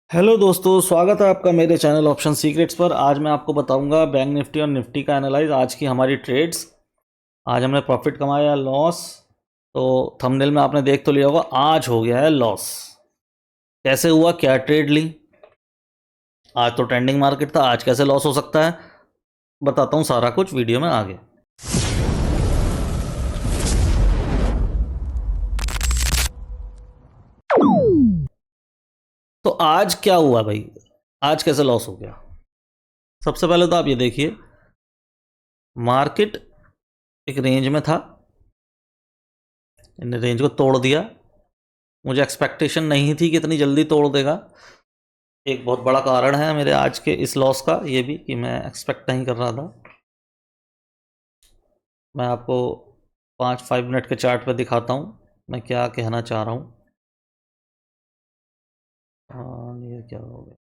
Hello दोस्तों, स्वागत है आपका मेरे चैनल ऑप्शन सीक्रेट्स पर। आज मैं आपको बताऊंगा बैंक निफ्टी और निफ्टी का एनालाइज, आज की हमारी ट्रेड्स। आज हमने प्रॉफिट कमाया या लॉस, तो थंबनेल में आपने देख तो लिया होगा। आज हो गया है लॉस। कैसे हुआ, क्या ट्रेड ली? आज तो ट्रेंडिंग मार्केट था, आज कैसे लॉस हो सकता है बताता हूँ सारा कुछ वीडियो में आगे। तो आज क्या हुआ भाई, आज कैसे लॉस हो गया? सबसे पहले तो आप ये देखिए, मार्केट एक रेंज में था, इन्हें रेंज को तोड़ दिया। मुझे एक्सपेक्टेशन नहीं थी कि इतनी जल्दी तोड़ देगा। एक बहुत बड़ा कारण है मेरे आज के इस लॉस का ये भी कि मैं एक्सपेक्ट नहीं कर रहा था। मैं आपको 5 मिनट के चार्ट पे दिखाता हूँ मैं क्या कहना चाह रहा हूँ। ये क्या हो गया?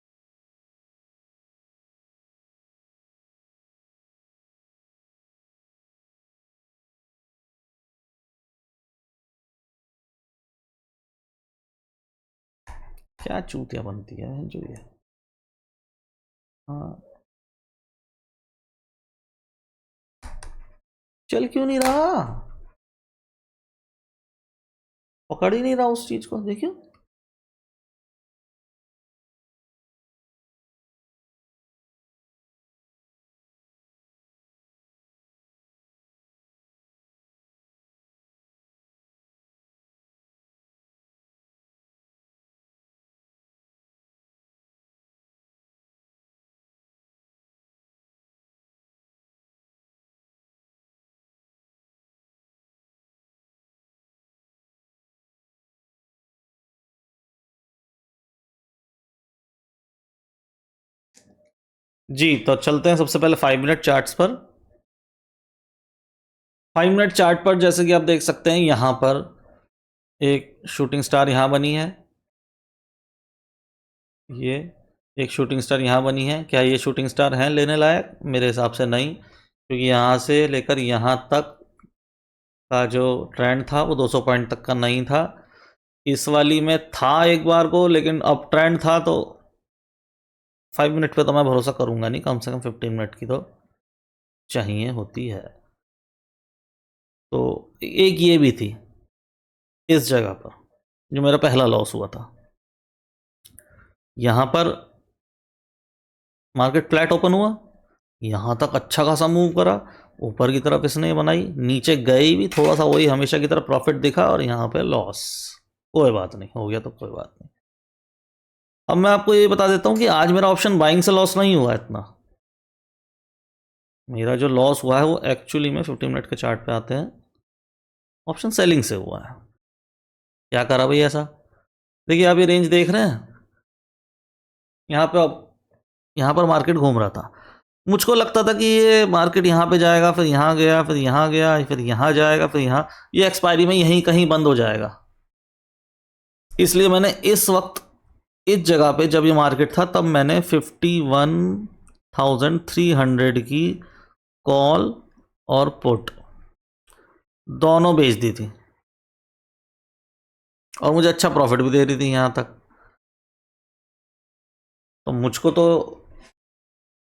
क्या चूतिया बनती है जो ये। हाँ, चल क्यों नहीं रहा? पकड़ ही नहीं रहा उस चीज को, देखियो। जी, तो चलते हैं सबसे पहले 5 मिनट चार्ट्स पर। 5 मिनट चार्ट पर जैसे कि आप देख सकते हैं, यहां पर एक शूटिंग स्टार यहां बनी है। ये एक शूटिंग स्टार यहाँ बनी है। क्या ये शूटिंग स्टार हैं लेने लायक? मेरे हिसाब से नहीं, क्योंकि यहाँ से लेकर यहाँ तक का जो ट्रेंड था वो 200 पॉइंट तक का नहीं था। इस वाली में था एक बार को, लेकिन अब ट्रेंड था तो 5 मिनट पे तो मैं भरोसा करूंगा नहीं, कम से कम 15 मिनट की तो चाहिए होती है। तो एक ये भी थी इस जगह पर, जो मेरा पहला लॉस हुआ था। यहाँ पर मार्केट फ्लैट ओपन हुआ, यहाँ तक अच्छा खासा मूव करा, ऊपर की तरफ इसने बनाई, नीचे गई भी थोड़ा सा, वही हमेशा की तरफ प्रॉफिट दिखा, और यहाँ पे लॉस। कोई बात नहीं, हो गया तो कोई बात नहीं। अब मैं आपको ये बता देता हूँ कि आज मेरा ऑप्शन बाइंग से लॉस नहीं हुआ इतना। मेरा जो लॉस हुआ है वो एक्चुअली में 15 मिनट के चार्ट पे आते हैं, ऑप्शन सेलिंग से हुआ है। क्या करा भाई ऐसा? देखिए, आप ये रेंज देख रहे हैं, यहाँ पे अब यहाँ पर मार्केट घूम रहा था। मुझको लगता था कि ये मार्केट यहाँ पे जाएगा, फिर यहाँ गया, फिर यहाँ गया, फिर यहाँ जाएगा, फिर यहाँ, ये एक्सपायरी में यहीं कहीं बंद हो जाएगा। इसलिए मैंने इस वक्त इस जगह पे, जब ये मार्केट था, तब मैंने 51,300 की कॉल और पुट दोनों बेच दी थी, और मुझे अच्छा प्रॉफिट भी दे रही थी यहाँ तक। तो मुझको तो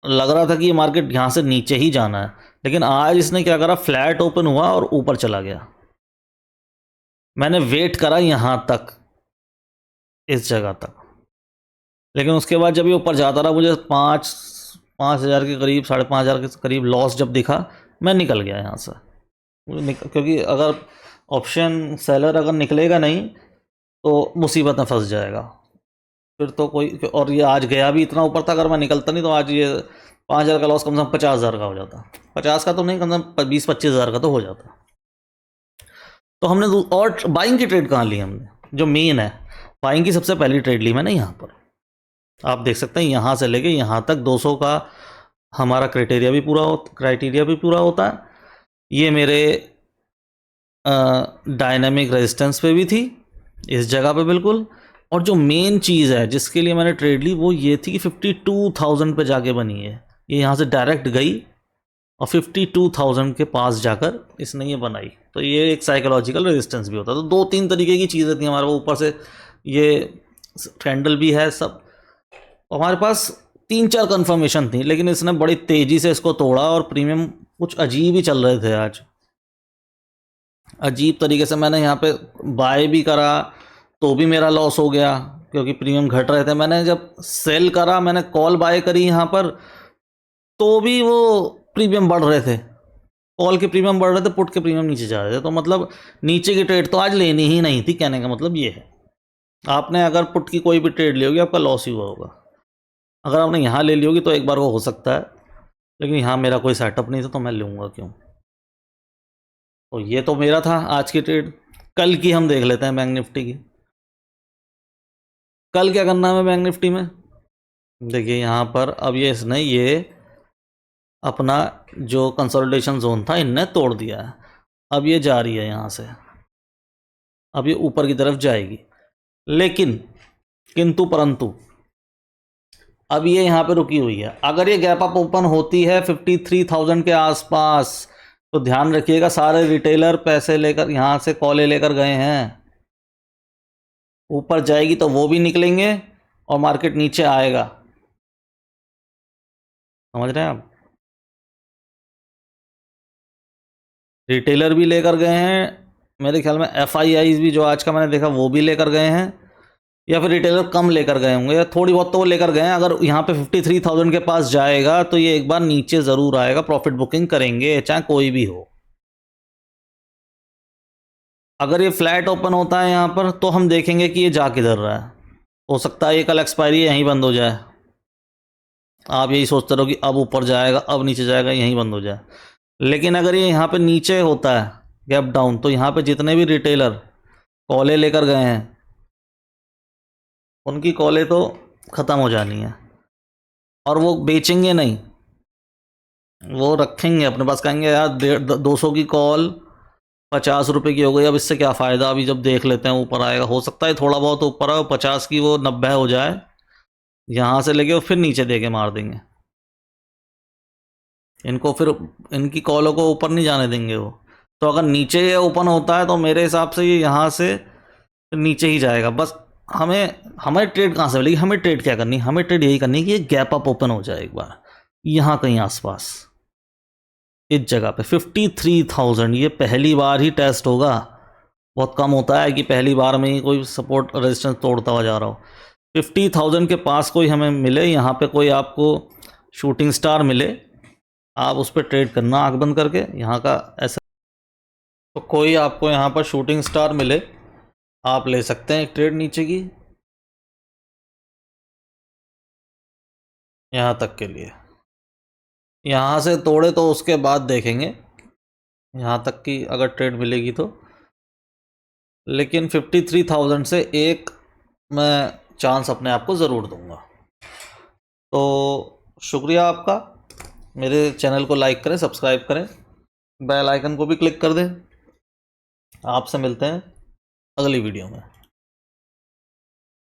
लग रहा था कि ये मार्केट यहाँ से नीचे ही जाना है, लेकिन आज इसने क्या करा, फ्लैट ओपन हुआ और ऊपर चला गया। मैंने वेट करा यहाँ तक, इस जगह तक, लेकिन उसके बाद जब ये ऊपर जाता रहा, मुझे 5,000 के करीब, 5,500 के करीब लॉस जब दिखा, मैं निकल गया यहाँ से। क्योंकि अगर ऑप्शन सेलर अगर निकलेगा नहीं तो मुसीबत में फंस जाएगा फिर तो कोई। और ये आज गया भी इतना ऊपर था, अगर मैं निकलता नहीं तो आज ये 5,000 का लॉस कम से कम 50,000 का हो जाता। 50 का तो नहीं, कम से कम 20-25,000 का तो हो जाता। तो हमने और बाइंग की ट्रेड कहाँ ली हमने, जो मेन है बाइंग की, सबसे पहली ट्रेड ली मैंने यहाँ पर। आप देख सकते हैं यहाँ से लेके यहाँ तक 200 का हमारा क्राइटेरिया भी पूरा होता है। ये मेरे डायनामिक रेजिस्टेंस पे भी थी, इस जगह पे बिल्कुल। और जो मेन चीज़ है जिसके लिए मैंने ट्रेड ली, वो ये थी कि 52,000 पे जाके बनी है। ये यहाँ से डायरेक्ट गई और 52,000 के पास जाकर इसने ये बनाई। तो ये एक साइकोलॉजिकल रेजिस्टेंस भी होता है। तो 2-3 तरीके की चीज़ें थी हमारे ऊपर से, ये कैंडल भी है सब। तो हमारे पास 3-4 कंफर्मेशन थी, लेकिन इसने बड़ी तेज़ी से इसको तोड़ा और प्रीमियम कुछ अजीब ही चल रहे थे आज। अजीब तरीके से मैंने यहाँ पे बाय भी करा तो भी मेरा लॉस हो गया क्योंकि प्रीमियम घट रहे थे। मैंने जब सेल करा, मैंने कॉल बाय करी यहाँ पर, तो भी वो प्रीमियम बढ़ रहे थे। कॉल के प्रीमियम बढ़ रहे थे, पुट के प्रीमियम नीचे जा रहे थे। तो मतलब नीचे की ट्रेड तो आज लेनी ही नहीं थी, कहने का मतलब ये है। आपने अगर पुट की कोई भी ट्रेड ली होगी, आपका लॉस ही हुआ होगा। अगर आपने यहाँ ले ली होगी तो एक बार वो हो सकता है, लेकिन यहाँ मेरा कोई सेटअप नहीं था तो मैं लूँगा क्यों। तो ये तो मेरा था आज की ट्रेड। कल की हम देख लेते हैं बैंक निफ्टी की। कल क्या करना है बैंक निफ्टी में, देखिए यहाँ पर अब ये इसने ये अपना जो कंसोलिडेशन जोन था इनने तोड़ दिया है। अब ये जा रही है यहाँ से, अब ये ऊपर की तरफ जाएगी, लेकिन किंतु परंतु अब ये यहाँ पे रुकी हुई है। अगर ये गैप अप ओपन होती है 53,000 के आसपास, तो ध्यान रखिएगा सारे रिटेलर पैसे लेकर यहाँ से कॉलें लेकर गए हैं। ऊपर जाएगी तो वो भी निकलेंगे और मार्केट नीचे आएगा। समझ रहे हैं आप? रिटेलर भी लेकर गए हैं, मेरे ख्याल में FIIs भी जो आज का मैंने देखा वो भी लेकर गए हैं, या फिर रिटेलर कम लेकर गए होंगे, या थोड़ी बहुत तो वो लेकर गए हैं। अगर यहाँ पे 53,000 के पास जाएगा तो ये एक बार नीचे ज़रूर आएगा, प्रॉफिट बुकिंग करेंगे चाहे कोई भी हो। अगर ये फ्लैट ओपन होता है यहाँ पर तो हम देखेंगे कि ये जा किधर रहा है। हो सकता है ये कल एक्सपायरी यहीं बंद हो जाए। आप यही सोचते रहो कि अब ऊपर जाएगा, अब नीचे जाएगा, यहीं बंद हो जाए। लेकिन अगर ये यहाँ पे नीचे होता है गैप डाउन, तो यहाँ पे जितने भी रिटेलर कॉलें लेकर गए हैं उनकी कॉलें तो ख़त्म हो जानी है, और वो बेचेंगे नहीं, वो रखेंगे अपने पास। कहेंगे यार 200 की कॉल 50 रुपये की हो गई, अब इससे क्या फ़ायदा, अभी जब देख लेते हैं ऊपर आएगा। हो सकता है थोड़ा बहुत ऊपर आए, 50 की वो 90 हो जाए, यहाँ से लेके और फिर नीचे दे के मार देंगे। इनको फिर इनकी कॉलों को ऊपर नहीं जाने देंगे वो। तो अगर नीचे ये ओपन होता है तो मेरे हिसाब से ये यहाँ से नीचे ही जाएगा। बस हमें ट्रेड कहाँ से मिलेगी, हमें ट्रेड क्या करनी, हमें ट्रेड यही करनी है कि ये गैप अप ओपन हो जाए एक बार यहाँ कहीं आसपास, इस जगह पे 53,000। ये पहली बार ही टेस्ट होगा। बहुत कम होता है कि पहली बार में ही कोई सपोर्ट रेजिस्टेंस तोड़ता हुआ जा रहा हो। 50,000 के पास कोई हमें मिले, यहाँ पे कोई आपको शूटिंग स्टार मिले, आप उस पर ट्रेड करना आँख बंद करके। यहाँ का ऐसा तो कोई आपको यहाँ पर शूटिंग स्टार मिले, आप ले सकते हैं एक ट्रेड नीचे की, यहाँ तक के लिए। यहाँ से तोड़े तो उसके बाद देखेंगे यहाँ तक की अगर ट्रेड मिलेगी तो। लेकिन 53,000 से एक मैं चांस अपने आप को ज़रूर दूंगा। तो शुक्रिया आपका। मेरे चैनल को लाइक करें, सब्सक्राइब करें, बेल आइकन को भी क्लिक कर दें। आपसे मिलते हैं अगली वीडियो में।